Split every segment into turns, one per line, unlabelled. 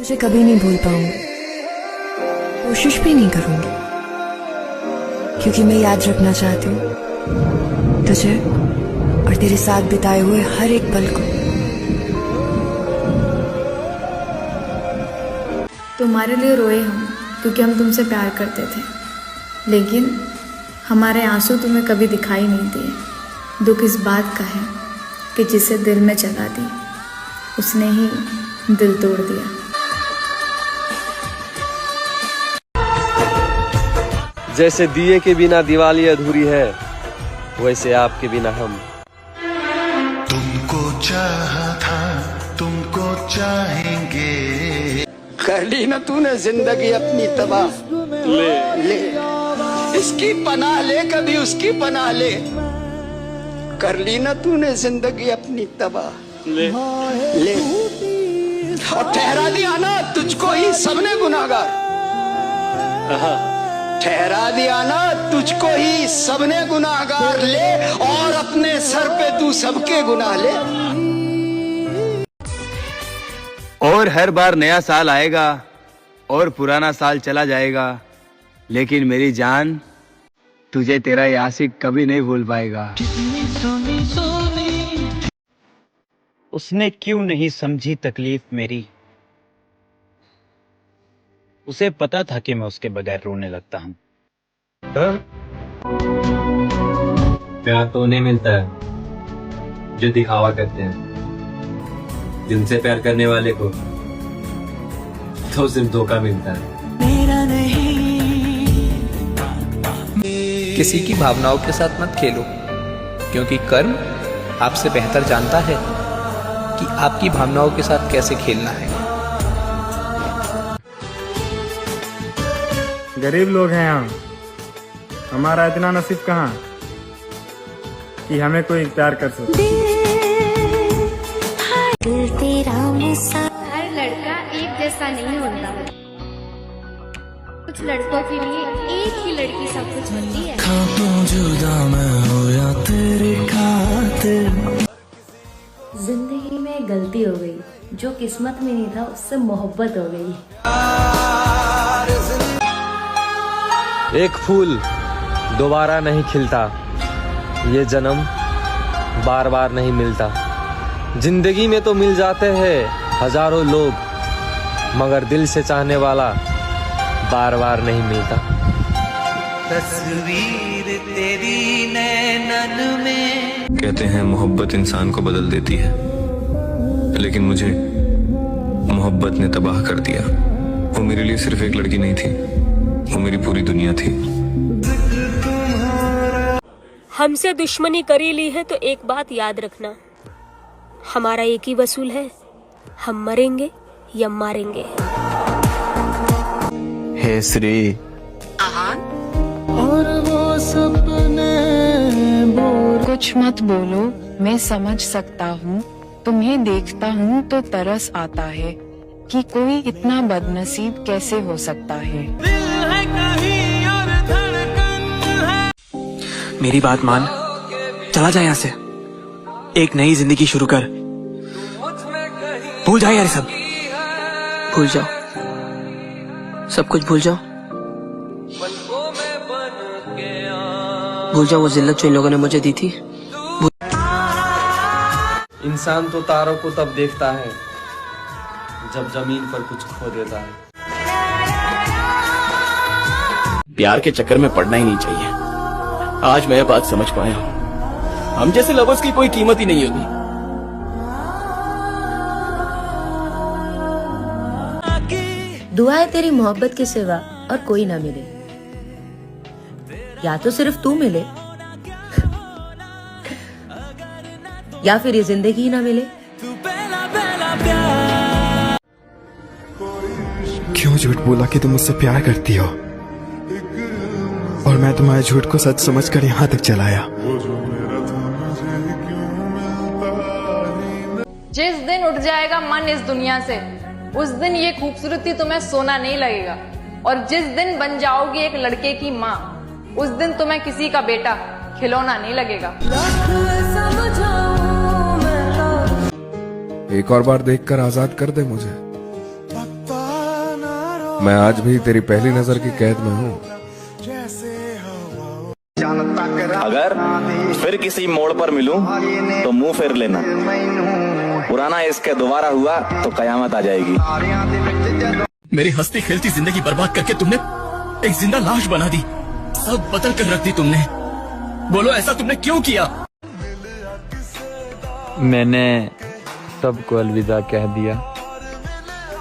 तुझे कभी नहीं भूल पाऊंगी, कोशिश भी नहीं करूंगी, क्योंकि मैं याद रखना चाहती हूँ तुझे और तेरे साथ बिताए हुए हर एक पल को।
तुम्हारे लिए रोए हम क्योंकि हम तुमसे प्यार करते थे, लेकिन हमारे आंसू तुम्हें कभी दिखाई नहीं दिए। दुख इस बात का है कि जिसे दिल में जला दी उसने ही दिल तोड़ दिया।
जैसे दिए के बिना दिवाली अधूरी है, वैसे आपके बिना हम।
तुमको चाहा था, तुमको चाहेंगे।
कर ली ना तूने जिंदगी अपनी तबाह, ले इसकी पनाह ले, कभी उसकी पनाह ले। कर ली ना तूने जिंदगी अपनी तबाह, ले और ठहरा दिया ना तुझको ही सबने गुनाहगार। ठहरा दिया ना तुझको ही सबने गुनाहगार, ले और अपने सर पे तू सबके गुनाह ले।
और हर बार नया साल आएगा और पुराना साल चला जाएगा, लेकिन मेरी जान तुझे तेरा ये आशिक कभी नहीं भूल पाएगा।
उसने क्यों नहीं समझी तकलीफ मेरी, उसे पता था कि मैं उसके बगैर रोने लगता हूँ।
प्यार तो उन्हें मिलता है जो दिखावा करते हैं, जिनसे प्यार करने वाले को तो सिर्फ धोखा मिलता है।
किसी की भावनाओं के साथ मत खेलो, क्योंकि कर्म आपसे बेहतर जानता है कि आपकी भावनाओं के साथ कैसे खेलना है।
गरीब लोग हैं हम, हमारा इतना नसीब कहाँ कि हमें कोई प्यार कर सके।
हर लड़का एक जैसा नहीं होता, कुछ लड़कों के लिए एक ही लड़की सब कुछ होती है।
जिंदगी में गलती हो गई, जो किस्मत में नहीं था उससे मोहब्बत हो गई।
एक फूल दोबारा नहीं खिलता, ये जन्म बार बार नहीं मिलता। जिंदगी में तो मिल जाते हैं हजारों लोग, मगर दिल से चाहने वाला बार बार नहीं मिलता।
तस्वीर तेरी नैनन में।
कहते हैं मोहब्बत इंसान को बदल देती है, लेकिन मुझे मोहब्बत ने तबाह कर दिया। वो मेरे लिए सिर्फ एक लड़की नहीं थी, वो मेरी पूरी दुनिया थी।
हमसे दुश्मनी करी ली है तो एक बात याद रखना, हमारा एक ही वसूल है, हम मरेंगे या मारेंगे।
हे श्री,
और वो सपने कुछ मत बोलो, मैं समझ सकता हूँ। तुम्हें देखता हूँ तो तरस आता है कि कोई इतना बदनसीब कैसे हो सकता है।
मेरी बात मान, चला जा यहाँ से, एक नई जिंदगी शुरू कर। भूल जाओ यार सब, भूल जाओ, सब कुछ भूल जाओ। भूल जाओ वो जिल्लत जो इन लोगों ने मुझे दी थी।
इंसान तो तारों को तब देखता है जब जमीन पर कुछ खो देता है।
प्यार के चक्कर में पड़ना ही नहीं चाहिए। आज मैं ये बात समझ पाया हूँ, हम जैसे लवर्स की कोई कीमत ही नहीं होती।
दुआ है तेरी मोहब्बत के सिवा और कोई ना मिले, या तो सिर्फ तू मिले या फिर ये जिंदगी ही ना मिले।
क्यों झूठ बोला कि तुम मुझसे प्यार करती हो, और मैं तुम्हारे झूठ को सच समझकर यहाँ तक चलाया।
जिस दिन उठ जाएगा मन इस दुनिया से, उस दिन ये खूबसूरती तुम्हें सोना नहीं लगेगा। और जिस दिन बन जाओगी एक लड़के की माँ, उस दिन तुम्हें किसी का बेटा खिलौना नहीं लगेगा।
एक और बार देखकर आजाद कर दे मुझे।
मैं आज भी तेरी पहली नजर की कैद में हूँ।
अगर फिर किसी मोड़ पर मिलूं तो मुंह फेर लेना, पुराना इश्क दोबारा हुआ तो कयामत आ जाएगी।
मेरी हंसती खेलती जिंदगी बर्बाद करके तुमने एक जिंदा लाश बना दी, सब बदल कर रख दी तुमने। बोलो ऐसा तुमने क्यों किया?
मैंने सबको अलविदा कह दिया।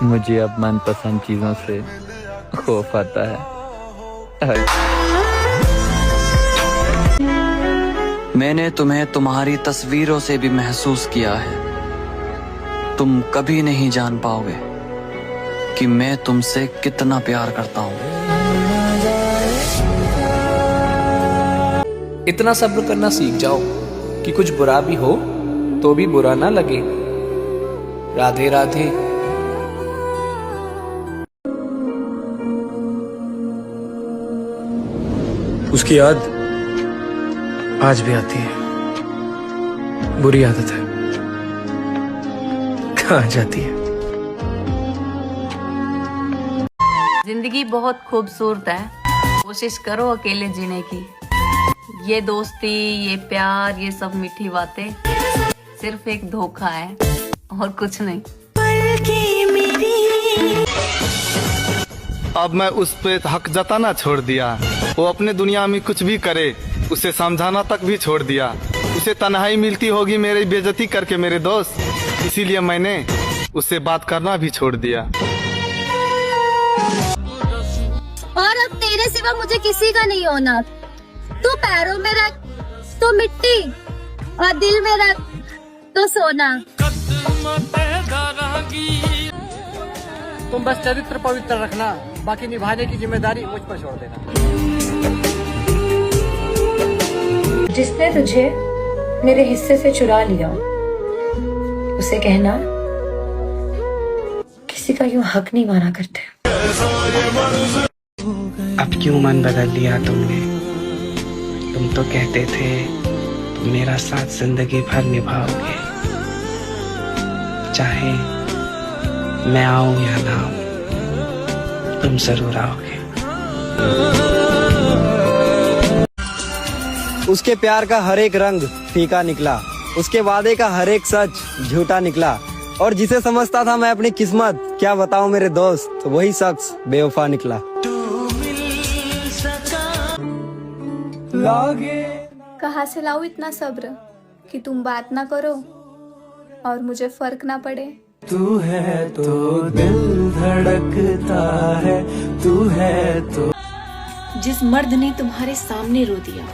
मुझे अब मनपसंद चीजों से खौफ आता है।
मैंने तुम्हें तुम्हारी तस्वीरों से भी महसूस किया है। तुम कभी नहीं जान पाओगे कि मैं तुमसे कितना प्यार करता हूँ।
इतना सब्र करना सीख जाओ कि कुछ बुरा भी हो तो भी बुरा ना लगे। राधे राधे।
उसकी याद आज भी आती है। बुरी आदत है, कहाँ जाती है?
जिंदगी बहुत खूबसूरत है, कोशिश करो अकेले जीने की। ये दोस्ती, ये प्यार, ये सब मीठी बातें सिर्फ एक धोखा है और कुछ नहीं।
अब मैं उस पे हक जताना छोड़ दिया। वो अपने दुनिया में कुछ भी करे, उसे समझाना तक भी छोड़ दिया। उसे तन्हाई मिलती होगी मेरी बेइज्जती करके मेरे दोस्त, इसीलिए मैंने उससे बात करना भी छोड़ दिया।
और अब तेरे सिवा मुझे किसी का नहीं होना। तू पैरों में रख तो मिट्टी और दिल में रख तो सोना।
तुम बस चरित्र पवित्र रखना, बाकी निभाने की जिम्मेदारी मुझ पर छोड़ देना।
जिसने तुझे मेरे हिस्से से चुरा लिया, उसे कहना किसी का यूं हक नहीं माना करते।
अब क्यों मन बदल लिया तुमने? तुम तो कहते थे तुम मेरा साथ जिंदगी भर निभाओगे, चाहे मैं आऊं या ना आऊं, तुम जरूर आओगे।
उसके प्यार का हर एक रंग फीका निकला, उसके वादे का हर एक सच झूठा निकला, और जिसे समझता था मैं अपनी किस्मत, क्या बताऊं मेरे दोस्त, तो वही शख्स बेवफा निकला।
कहाँ से लाऊं इतना सब्र कि तुम बात ना करो और मुझे फर्क ना पड़े।
तू है तो दिल धड़कता है, तू है तो।
जिस मर्द ने तुम्हारे सामने रो दिया,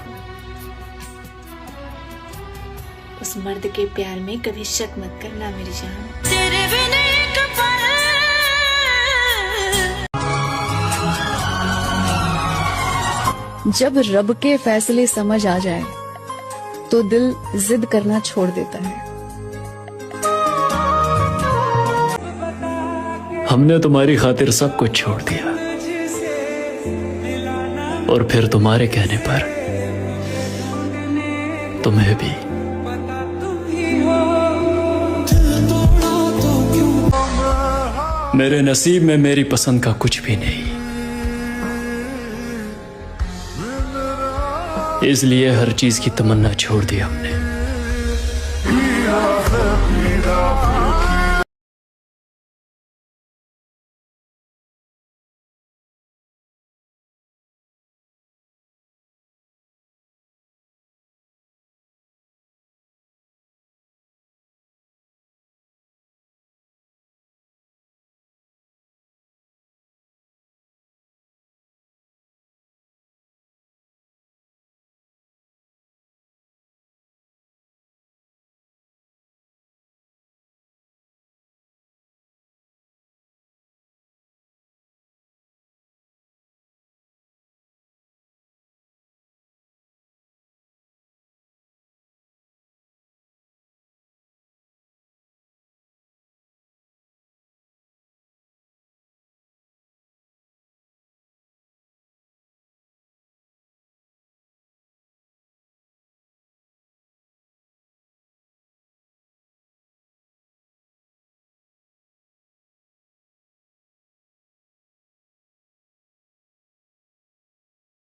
उस मर्द के प्यार में कभी शक मत करना मेरी जान। तेरे बिना एक पल।
जब रब के फैसले समझ आ जाए तो दिल जिद करना छोड़ देता है।
हमने तुम्हारी खातिर सब कुछ छोड़ दिया, और फिर तुम्हारे कहने पर तुम्हें भी। मेरे नसीब में मेरी पसंद का कुछ भी नहीं, इसलिए हर चीज की तमन्ना छोड़ दी हमने।